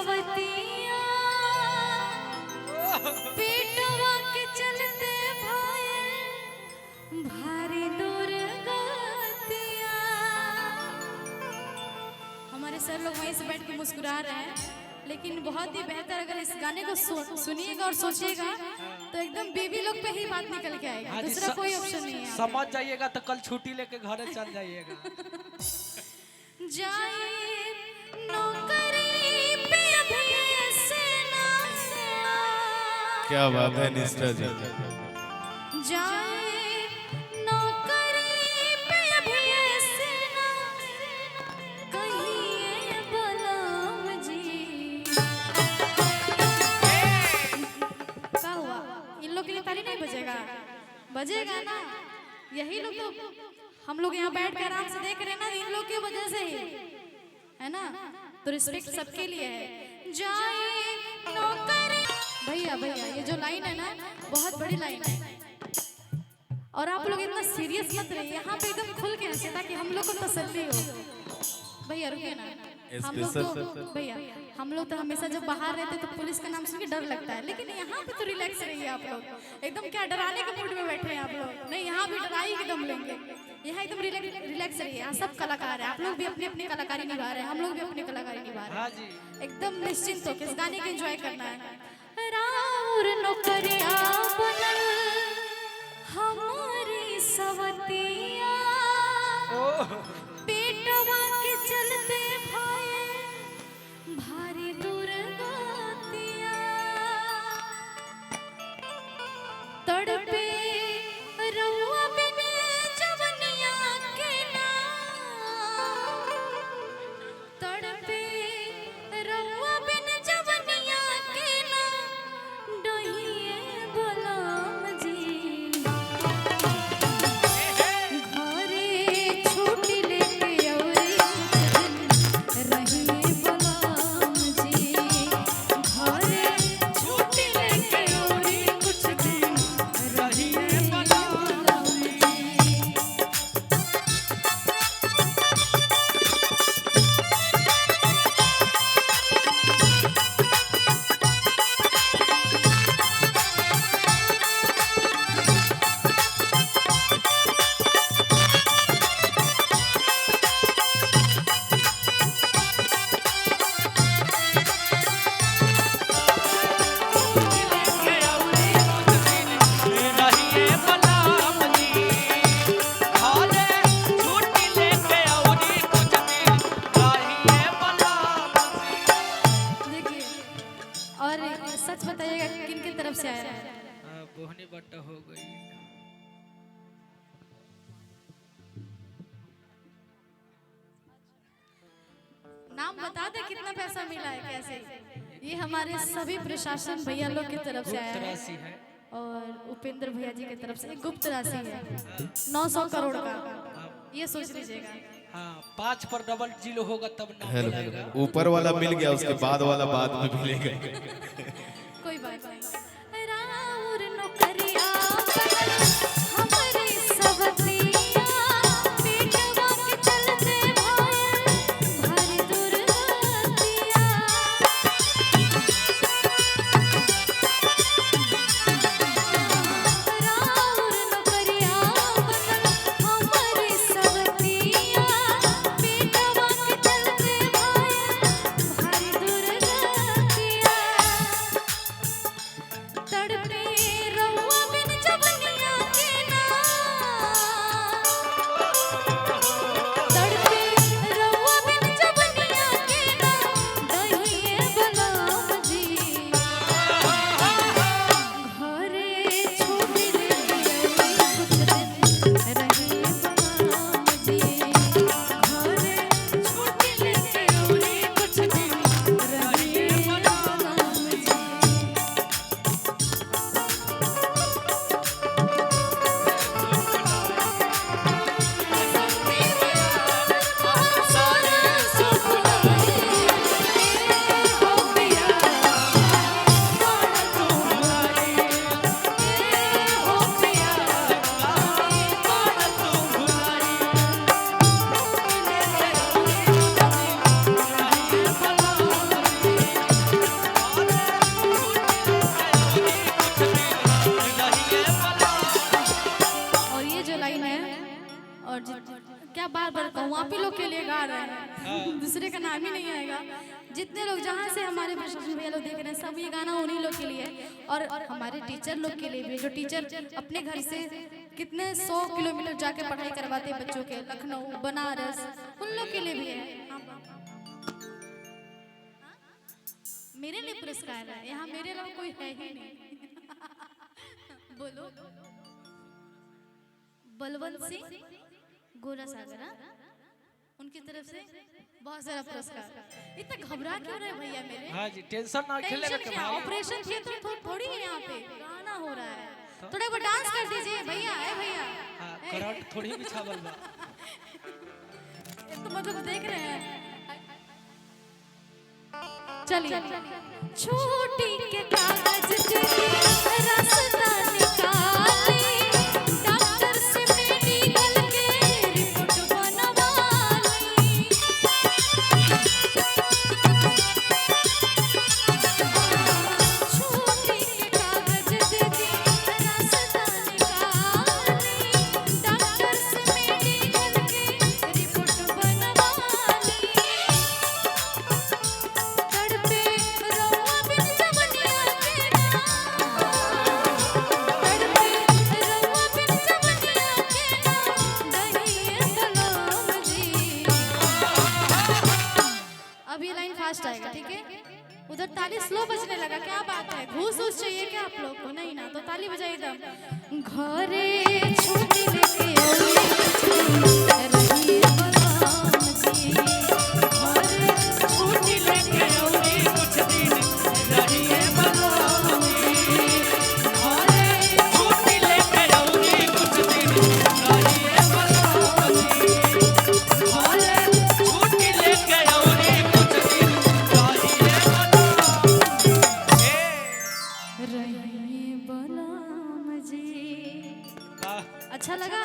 सवतिया पेटवा के चलते भाई भारी दुर्गतिया। हमारे सर लोग वहीं से बैठ के मुस्कुरा रहे हैं, लेकिन बहुत ही बेहतर अगर इस गाने को सुनिएगा और सोचिएगा तो एकदम बीवी लोग पे ही बात निकल के आएगा, दूसरा कोई ऑप्शन नहीं है। समझ जाइएगा तो कल छुट्टी लेके घरे चल जाइएगा। जाए नौकरी पे अभी ऐसे ना, क्या बात है निष्ठा जी। जाए नौकरी पे अभी ऐसे ना कहिए बलराम जी। क्या हुआ, इन लोग के लिए ताली नहीं बजेगा? बजेगा ना, यही लोग तो हम लोग यहाँ बैठ कर आराम से देख रहे हैं ना, इन लोग की वजह से ही है ना। तो रिस्पेक्ट सबके लिए है। जाए नौकरी भैया भैया, ये जो लाइन है ना बहुत बड़ी लाइन है, और आप लोग इतना सीरियस मत रहिए, यहाँ पे एकदम खुल के हंसे ताकि हम लोग को तसल्ली हो। भैया रुकिए ना, हम लोग तो भैया हम लोग तो हमेशा जब बाहर रहते तो पुलिस का नाम सुन के डर लगता है, लेकिन यहाँ पे तो रिलैक्स रहिए आप लोग। एकदम क्या डराने के मूड में बैठे हैं आप लोग? नहीं, यहाँ भी डराई के दम लेंगे, यहाँ एकदम रिलैक्स रहिए। यहाँ सब कलाकार है, आप लोग भी अपनी अपनी कलाकारी निभा रहे हैं, हम लोग भी अपनी कलाकारी निभा रहे हैं। एकदम निश्चिंत होकर इस गाने को एंजॉय करना है। राउर नौकरिया बनल हमारी सवतिया पेटवा के चलते भाई भारी दुर्गतिया। तड़पे रउआ बिन जवनिया के नाम, तड़पे रउआ बिन जवनिया के नाम डहिए बलराम जी। घरे छुट्टी लेके औरी रहिए बलराम जी। घरे छुट्टी लेके औरी कुछ दिन रहिए बलराम जी। और सच बताइएगा किन किन तरफ से आया है? बोहनी बट्टा हो गई। नाम बता दे कितना पैसा मिला है, कैसे? ये हमारे सभी प्रशासन भैया लोग की तरफ से आया है, और उपेंद्र भैया जी की तरफ से एक गुप्त राशि है 900 करोड़ का, ये सोच लीजिएगा। हाँ, 5 पर डबल जीरो होगा तब ना मिलेगा। ऊपर वाला मिल गया, उसके बाद वाला बाद में मिलेगा। कोई बात नहीं। राउर नौकरिया बनल हमारी सवतिया पेटवा के चलते भाई भारी दुर्गतिया। राउर नौकरिया बनल हमारी सवतिया पेटवा के चलते भाई भारी दुर्गतिया। नहीं आएगा। जितने लोग जहाँ से हमारे प्रशासन भैया लोग देख रहे हैं सब ये गाना उन्हीं लोग के लिए और हमारे टीचर लोग के लिए भी, जो टीचर अपने घर से कितने 100 किलोमीटर जाके पढ़ाई करवाते हैं बच्चों के, लखनऊ बनारस, उन लोग के लिए भी है। मेरे लिए पुरस्कार है, यहाँ मेरे अलावा कोई है ही नहीं। बोलो बलवंत सिंह गोरा सागर, उनकी तरफ से बहुत सारा पुरस्कार। इतना घबरा क्यों रहे भैया मेरे? हाँ जी, टेंशन ना खेलेगा टेंशन क्या, ऑपरेशन थिएटर थोड़ी है यहाँ पे, गाना हो रहा है। थोड़ा वो डांस कर दीजिए भैया, है भैया। हाँ, करंट थोड़ी बिछावल बा। तो मतलब देख रहे हैं। चलिए छोटी के कागज दे रास्ता निकाली, डॉक्टर से मेडिकल के रिपोर्ट बनवाली। छोटी के कागज दे रास्ता निकाली, डॉक्टर से मेडिकल के रिपोर्ट बनवाली। तड़पे रउआ बिन जवनिया के नाम, तड़पे रउआ बिन जवनिया के नाम, दहिए सलाम जी। अब ये लाइन फास्ट आएगा, ठीक है? उधर ताली स्लो बजने लगा, क्या बात है? घूस घूस चाहिए क्या आप लोग को? नहीं ना, तो ताली बजाइए एकदम। घरे छुट्टी लेके रहिए बलराम जी, घरे छुट्टी लेके कुछ दिन रहिए बलराम जी, घरे छुट्टी लेके रहोगे कुछ दिन रहिए बलराम जी, घरे छुट्टी लेके रहोगे कुछ दिन रहिए बलराम जी। रहिए बलराम जी। वाह। अच्छा लगा?